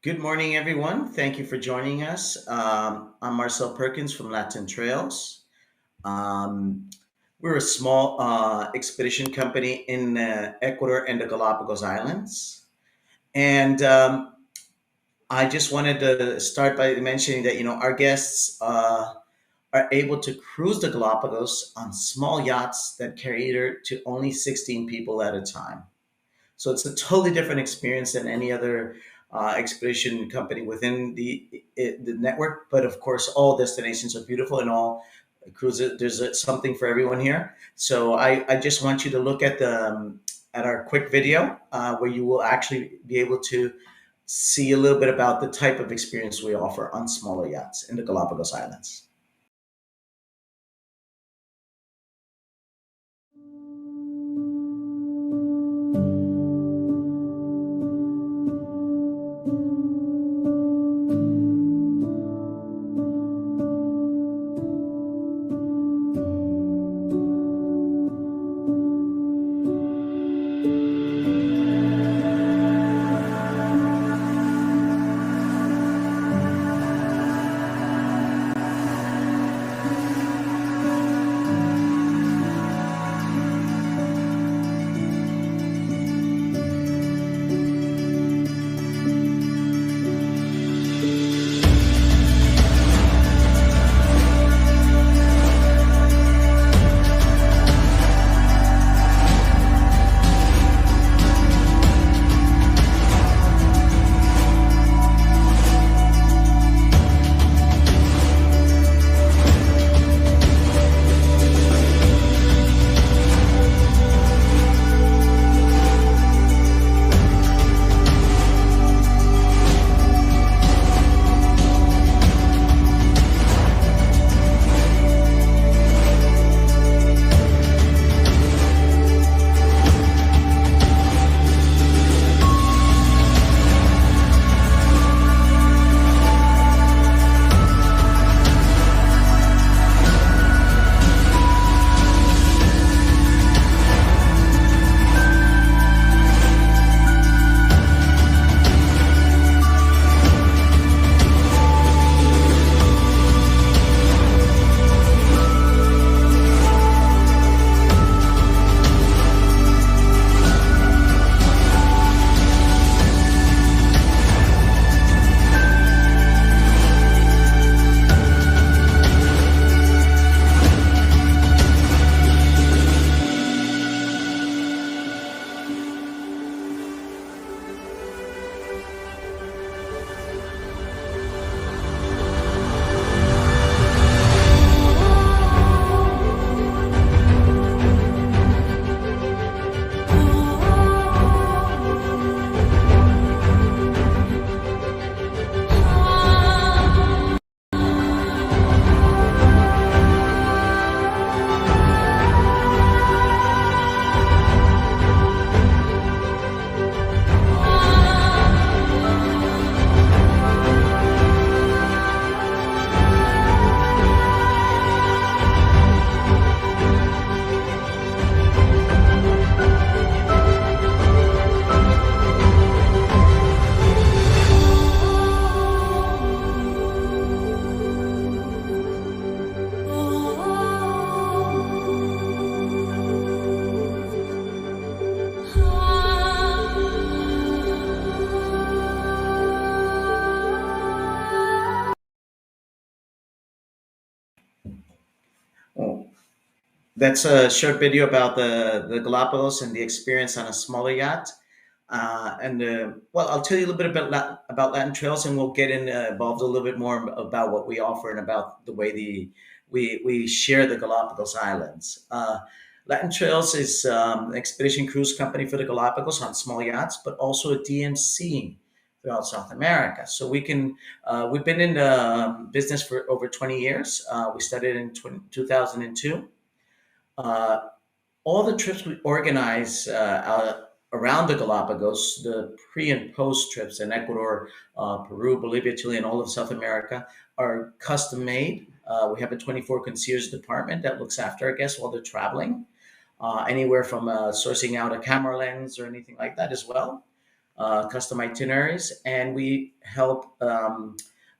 Good morning, everyone. Thank you for joining us. I'm Marcel Perkins from Latin Trails. Um, we're a small expedition company in Ecuador and the Galapagos Islands. And I just wanted to start by mentioning that, our guests are able to cruise the Galapagos on small yachts that cater to only 16 people at a time. So it's a totally different experience than any other expedition company within the network. But of course, all destinations are beautiful and all cruises. There's something for everyone here. So I just want you to look at our quick video where you will actually be able to see a little bit about the type of experience we offer on smaller yachts in the Galapagos Islands. Oh, that's a short video about the Galapagos and the experience on a smaller yacht. I'll tell you a little bit about Latin Trails, and we'll get involved a little bit more about what we offer and about the way we share the Galapagos Islands. Latin Trails is an expedition cruise company for the Galapagos on small yachts, but also a DMC throughout South America. So we've been in the business for over 20 years. We started in 2002. Uh, all the trips we organize around the Galapagos, the pre and post trips in Ecuador, Peru, Bolivia, Chile, and all of South America, are custom made. We have a 24 concierge department that looks after our guests while they're traveling, anywhere from sourcing out a camera lens or anything like that as well. custom itineraries, and we help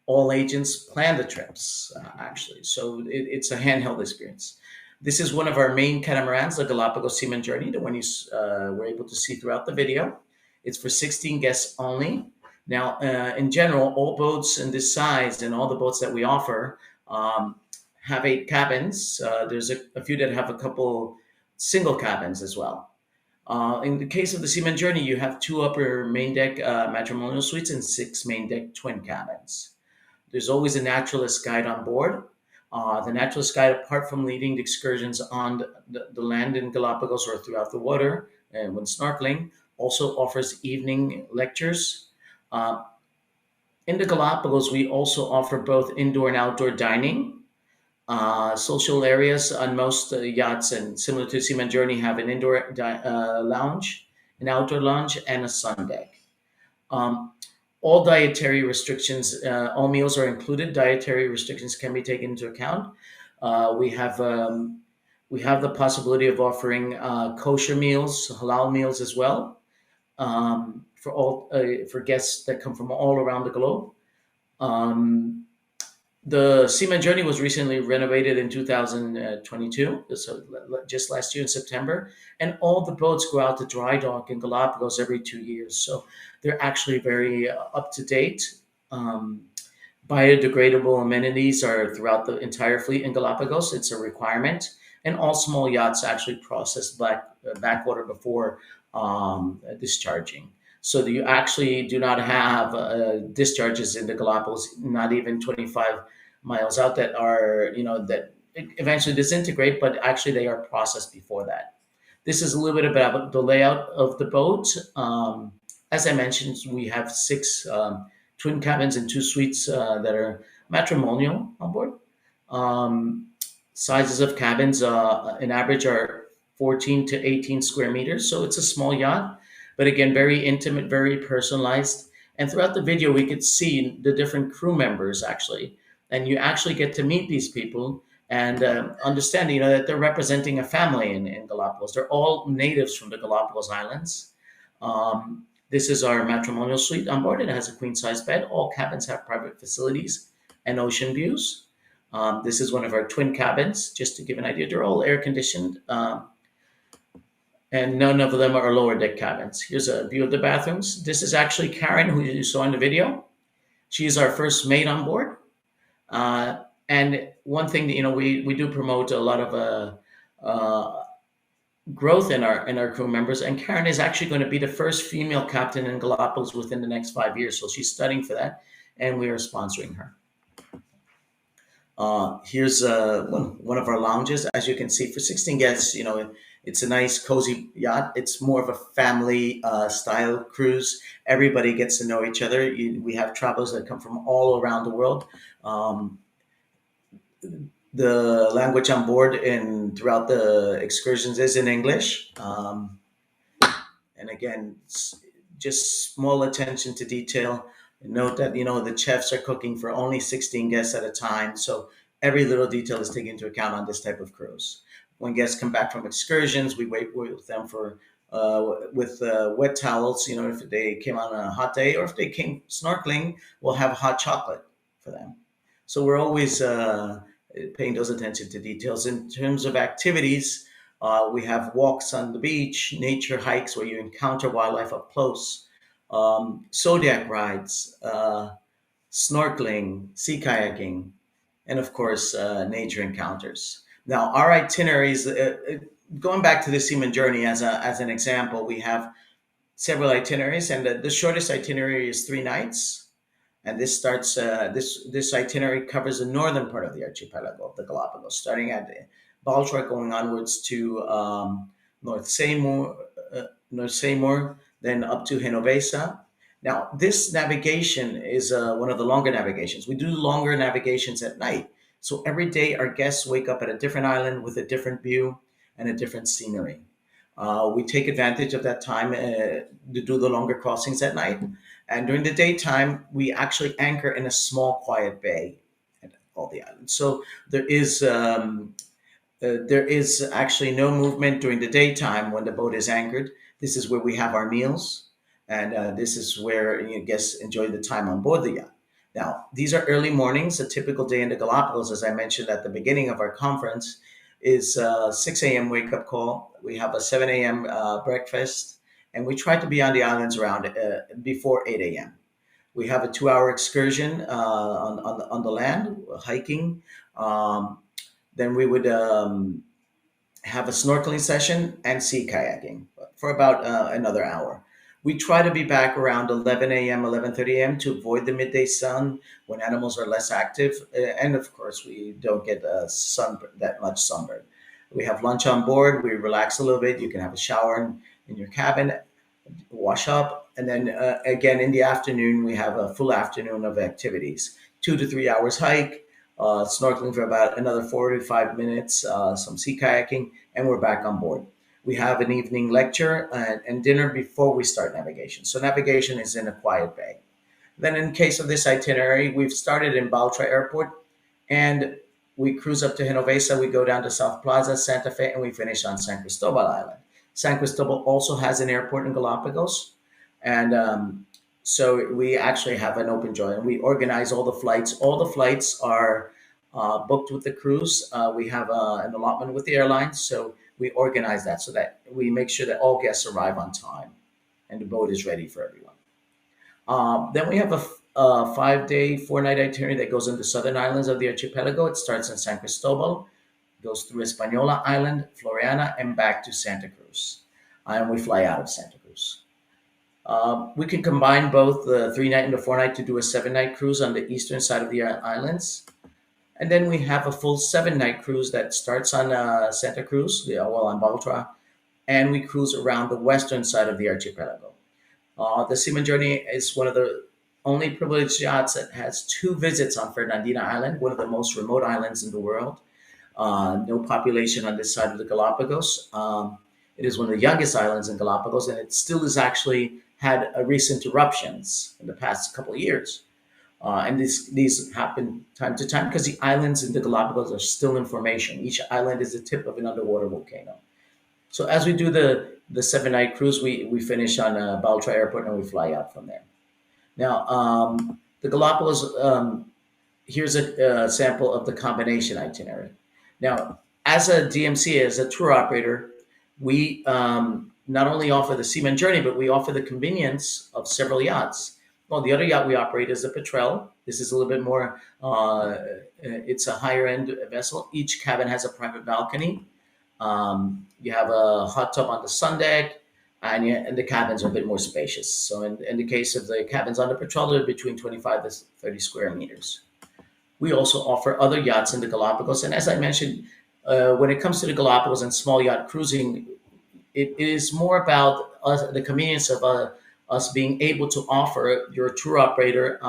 all agents plan the trips, actually. So it's a handheld experience. This is one of our main catamarans, the Galapagos Seaman Journey, the one you were able to see throughout the video. It's for 16 guests only. Now, in general, all boats in this size and all the boats that we offer have 8 cabins. There's a few that have a couple single cabins as well. In the case of the Seaman Journey, you have 2 upper main deck matrimonial suites and 6 main deck twin cabins. There's always a naturalist guide on board. The naturalist guide, apart from leading the excursions on the land in Galapagos or throughout the water and when snorkeling, also offers evening lectures. Uh, in the Galapagos, we also offer both indoor and outdoor dining. Social areas on most yachts, and similar to Seaman Journey, have an indoor lounge, an outdoor lounge, and a sun deck. Um, all dietary restrictions, all meals are included. Dietary restrictions can be taken into account. We have the possibility of offering kosher meals, halal meals as well, for guests that come from all around the globe. Um, the Seaman Journey was recently renovated in 2022, so just last year in September, and all the boats go out to dry dock in Galapagos every 2 years. So they're actually very up to date. Um, Biodegradable amenities are throughout the entire fleet in Galapagos. It's a requirement, and all small yachts actually process backwater before discharging. So that you actually do not have discharges in the Galapagos, not even 25 miles out, that are that eventually disintegrate, but actually they are processed before that. This is a little bit about the layout of the boat. As I mentioned, we have 6 twin cabins and 2 suites that are matrimonial on board. Um, Sizes of cabins, in average, are 14 to 18 square meters. So it's a small yacht, but again, very intimate, very personalized. And throughout the video, we could see the different crew members actually, and you actually get to meet these people and understand, that they're representing a family in Galapagos. They're all natives from the Galapagos Islands. This is our matrimonial suite on board. It has a queen size bed. All cabins have private facilities and ocean views. This is one of our twin cabins, just to give an idea. They're all air conditioned, and none of them are lower deck cabins. Here's a view of the bathrooms. This is actually Karen, who you saw in the video. She is our first maid on board. And one thing that we do promote a lot of growth in our crew members, and Karen is actually going to be the first female captain in Galapagos within the next 5 years. So she's studying for that, and we are sponsoring her. Here's one of our lounges. As you can see, for 16 guests, it's a nice, cozy yacht. It's more of a family style cruise. Everybody gets to know each other. We have travelers that come from all around the world. Um, the language on board and throughout the excursions is in English. And again, just small attention to detail. Note that the chefs are cooking for only 16 guests at a time, so every little detail is taken into account on this type of cruise. When guests come back from excursions, we wait with them for with wet towels. If they came on a hot day or if they came snorkeling, we'll have hot chocolate for them. So we're always paying those attention to details. In terms of activities, we have walks on the beach, nature hikes where you encounter wildlife up close, zodiac rides, snorkeling, sea kayaking, and of course, nature encounters. Now, our itineraries, going back to the Seaman Journey as an example, we have several itineraries, and the shortest itinerary is 3 nights. And this itinerary covers the northern part of the archipelago of the Galapagos, starting at Baltra, going onwards to North Seymour, then up to Genovesa. Now, this navigation is one of the longer navigations. We do longer navigations at night. So every day, our guests wake up at a different island with a different view and a different scenery. We take advantage of that time to do the longer crossings at night. And during the daytime, we actually anchor in a small, quiet bay at all the islands. So there is actually no movement during the daytime when the boat is anchored. This is where we have our meals. and this is where guests enjoy the time on board the yacht. Now, these are early mornings. A typical day in the Galapagos, as I mentioned at the beginning of our conference, is 6 a.m. wake up call. We have a 7 a.m. Breakfast, and we try to be on the islands around before 8 a.m. We have a 2 hour excursion on the land, hiking. Um, then we would have a snorkeling session and sea kayaking for about another hour. We try to be back around 11 a.m., 11:30 a.m. to avoid the midday sun when animals are less active. And of course, we don't get that much sunburn. We have lunch on board. We relax a little bit. You can have a shower in your cabin, wash up, and then again in the afternoon we have a full afternoon of activities, 2 to 3 hours hike, snorkeling for about another 45 minutes, some sea kayaking, and we're back on board. We have an evening lecture and dinner before we start navigation, so navigation is in a quiet bay. Then in case of this itinerary, we've started in Baltra Airport, and we cruise up to Genovesa. We go down to South Plaza, Santa Fe, and we finish on San Cristobal Island. San Cristobal also has an airport in Galapagos, and so we actually have an open joy, and we organize all the flights. All the flights are booked with the cruise. We have an allotment with the airlines, so we organize that so that we make sure that all guests arrive on time and the boat is ready for everyone. Then we have a 5 day, 4 night itinerary that goes into southern islands of the archipelago. It starts in San Cristobal, goes through Hispaniola Island, Floriana, and back to Santa Cruz. And we fly out of Santa Cruz. We can combine both the 3 night and the 4 night to do a 7 night cruise on the eastern side of the islands. And then we have a full 7 night cruise that starts on Santa Cruz, well, on Baltra, and we cruise around the western side of the archipelago. The Seaman Journey is one of the only privileged yachts that has 2 visits on Fernandina Island, one of the most remote islands in the world. No population on this side of the Galapagos. It is one of the youngest islands in Galapagos, and it still has actually had recent eruptions in the past couple of years. And these happen time to time because the islands in the Galapagos are still in formation. Each island is the tip of an underwater volcano. So as we do the 7 night cruise, we finish on Baltra Airport and we fly out from there. Now, the Galapagos, here's a sample of the combination itinerary. Now, as a DMC, as a tour operator, we not only offer the Seaman Journey, but we offer the convenience of several yachts. Well, the other yacht we operate is the Petrel. This is a little bit more, it's a higher end vessel. Each cabin has a private balcony. You have a hot tub on the sun deck, and the cabins are a bit more spacious. So in the case of the cabins on the Petrel, they're between 25 to 30 square meters. We also offer other yachts in the Galapagos. And as I mentioned, when it comes to the Galapagos and small yacht cruising, it is more about the convenience of us being able to offer your tour operator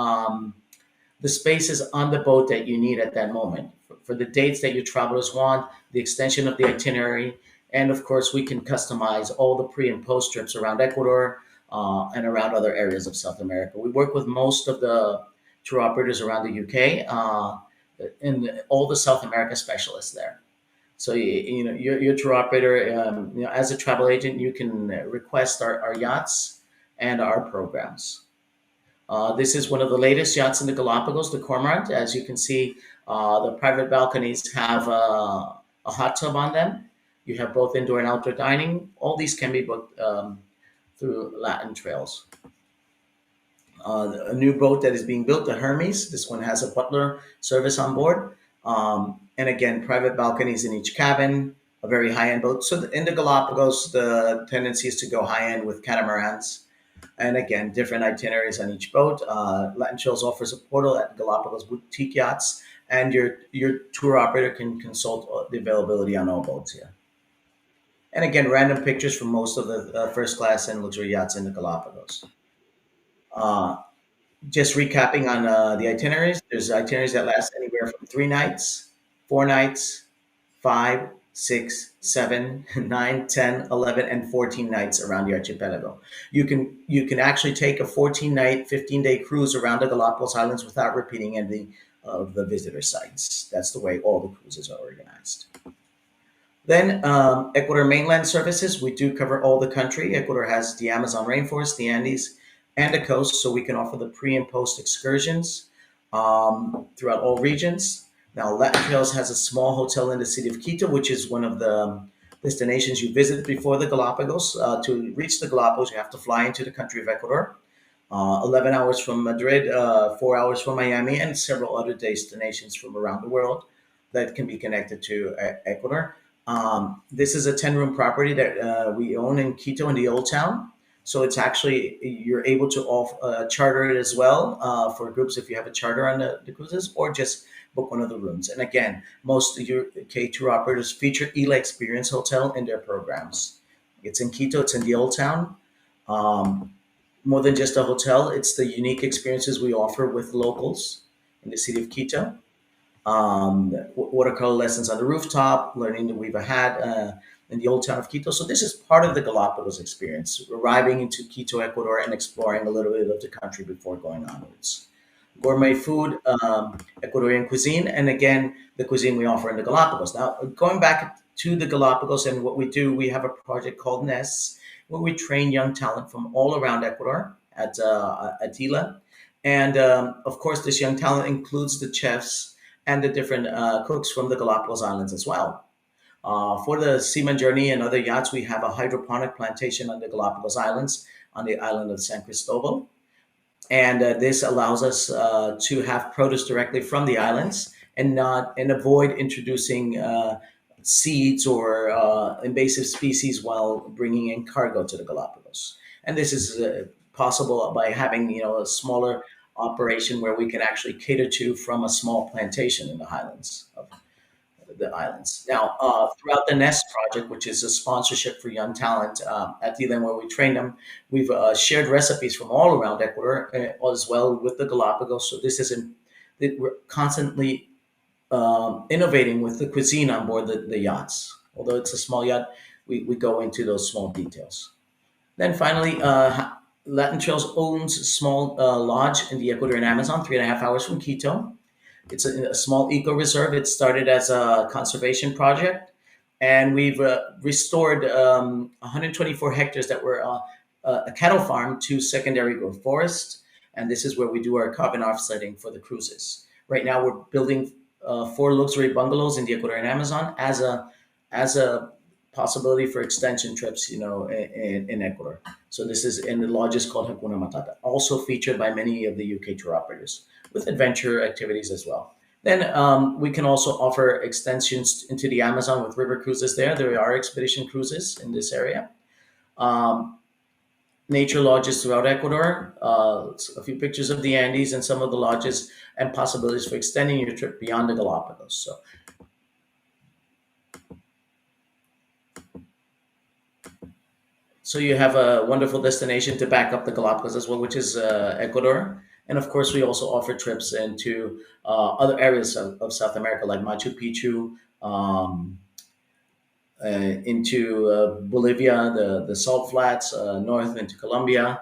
the spaces on the boat that you need at that moment for the dates that your travelers want, the extension of the itinerary. And of course, we can customize all the pre and post trips around Ecuador and around other areas of South America. We work with most of the tour operators around the UK and all the South America specialists there. So your tour operator, as a travel agent, you can request our yachts and our programs. This is one of the latest yachts in the Galapagos, the Cormorant. As you can see, the private balconies have a hot tub on them. You have both indoor and outdoor dining. All these can be booked through Latin Trails. A new boat that is being built, the Hermes. This one has a butler service on board. And again, private balconies in each cabin, a very high-end boat. So in the Galapagos, the tendency is to go high-end with catamarans. And again, different itineraries on each boat. Latin Trails offers a portal at Galapagos Boutique Yachts, and your tour operator can consult the availability on all boats here. And again, random pictures from most of the first class and luxury yachts in the Galapagos. Uh, just recapping on the itineraries, there's itineraries that last anywhere from 3 nights, 4 nights, 5, 6, 7, 9, 10, 11, and 14 nights around the archipelago. You can actually take a 14 night, 15 day cruise around the Galapagos Islands without repeating any of the visitor sites. That's the way all the cruises are organized. Then Ecuador mainland services, we do cover all the country. Ecuador has the Amazon rainforest, the Andes, and the coast, so we can offer the pre and post excursions throughout all regions. Now, Latin Trails has a small hotel in the city of Quito, which is one of the destinations you visit before the Galapagos. To reach the Galapagos, you have to fly into the country of Ecuador. 11 hours from Madrid, 4 hours from Miami, and several other destinations from around the world that can be connected to Ecuador. This is a 10-room property that we own in Quito in the Old Town. So it's actually, you're able to charter it as well for groups if you have a charter on the cruises, or just book one of the rooms. And again, most of your K tour operators feature Ela Experience Hotel in their programs. It's in Quito, it's in the Old Town. Um, More than just a hotel, it's the unique experiences we offer with locals in the city of Quito. Watercolor lessons on the rooftop, learning the weave a hat in the old town of Quito. So this is part of the Galapagos experience, arriving into Quito, Ecuador, and exploring a little bit of the country before going onwards. Gourmet food, Ecuadorian cuisine, and again, the cuisine we offer in the Galapagos. Now, going back to the Galapagos and what we do, we have a project called Nests, where we train young talent from all around Ecuador at Tila. And of course, this young talent includes the chefs and the different cooks from the Galapagos Islands as well. For the Seaman Journey and other yachts, we have a hydroponic plantation on the Galapagos Islands, on the island of San Cristobal. And this allows us to have produce directly from the islands and not and avoid introducing seeds or invasive species while bringing in cargo to the Galapagos. And this is possible by having a smaller operation where we can actually cater to from a small plantation in the highlands of the islands. Now, throughout the Nest project, which is a sponsorship for young talent at the where we train them, we've shared recipes from all around Ecuador as well with the Galapagos. So this is that we're constantly innovating with the cuisine on board the yachts. Although it's a small yacht, we go into those small details. Then finally, Latin Trails owns a small lodge in the Ecuadorian Amazon, 3.5 hours from Quito. It's a small eco reserve. It started as a conservation project, and we've restored 124 hectares that were a cattle farm to secondary growth forest. And this is where we do our carbon offsetting for the cruises. Right now, we're building 4 luxury bungalows in the Ecuadorian Amazon as a possibility for extension trips, in Ecuador. So this is in the lodge is called Hakuna Matata, also featured by many of the UK tour operators with adventure activities as well. Then we can also offer extensions into the Amazon with river cruises there. There are expedition cruises in this area. Um, Nature lodges throughout Ecuador, a few pictures of the Andes and some of the lodges and possibilities for extending your trip beyond the Galapagos. So you have a wonderful destination to back up the Galapagos as well, which is Ecuador. And of course, we also offer trips into other areas of South America, like Machu Picchu, into Bolivia, the Salt Flats, north into Colombia,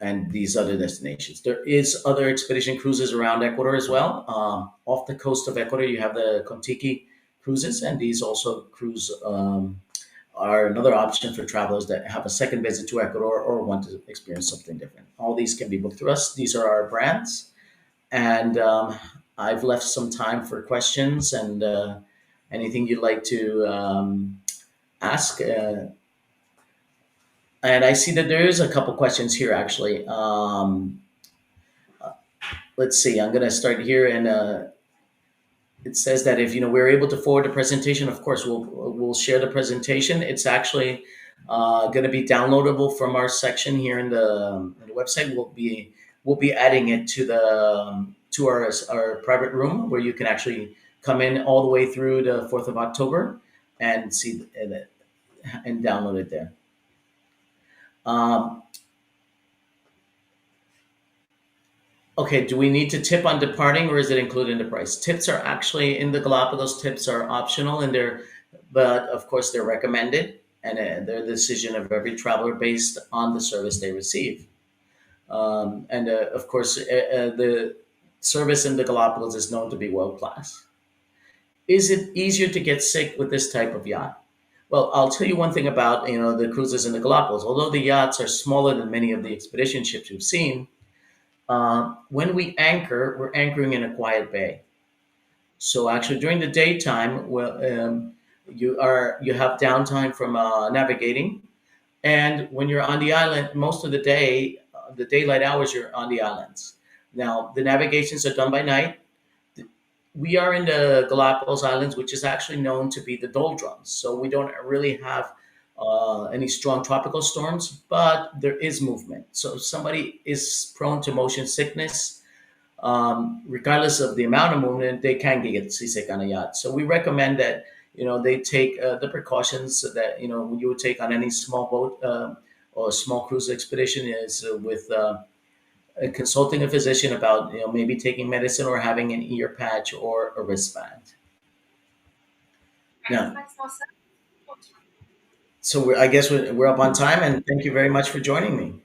and these other destinations. There is other expedition cruises around Ecuador as well. Off the coast of Ecuador, you have the Contiki cruises, and these also cruise are another option for travelers that have a second visit to Ecuador or want to experience something different. All these can be booked through us. These are our brands, and I've left some time for questions and anything you'd like to ask. And I see that there is a couple questions here actually. Let's see. I'm going to start here, and it says that if we're able to forward the presentation, of course we'll share the presentation. It's actually going to be downloadable from our section here in the website. We'll be adding it to our private room where you can actually come in all the way through the 4th of October and see and download it there. Um, Okay, do we need to tip on departing or is it included in the price? Tips are actually in the Galapagos, tips are optional and but of course they're recommended and they're the decision of every traveler based on the service they receive. And of course, the service in the Galapagos is known to be world class. Is it easier to get sick with this type of yacht? Well, I'll tell you one thing about the cruises in the Galapagos. Although the yachts are smaller than many of the expedition ships you've seen, when we anchor, we're anchoring in a quiet bay. So actually, during the daytime, well, you have downtime from navigating, and when you're on the island, most of the day, the daylight hours, you're on the islands. Now, the navigations are done by night. We are in the Galapagos Islands, which is actually known to be the doldrums. So we don't really have any strong tropical storms, but there is movement. So if somebody is prone to motion sickness, regardless of the amount of movement, they can get seasick on a yacht. So we recommend that they take the precautions that you would take on any small boat or small cruise expedition is with consulting a physician about maybe taking medicine or having an ear patch or a wristband. Now, so I guess we're up on time, and thank you very much for joining me.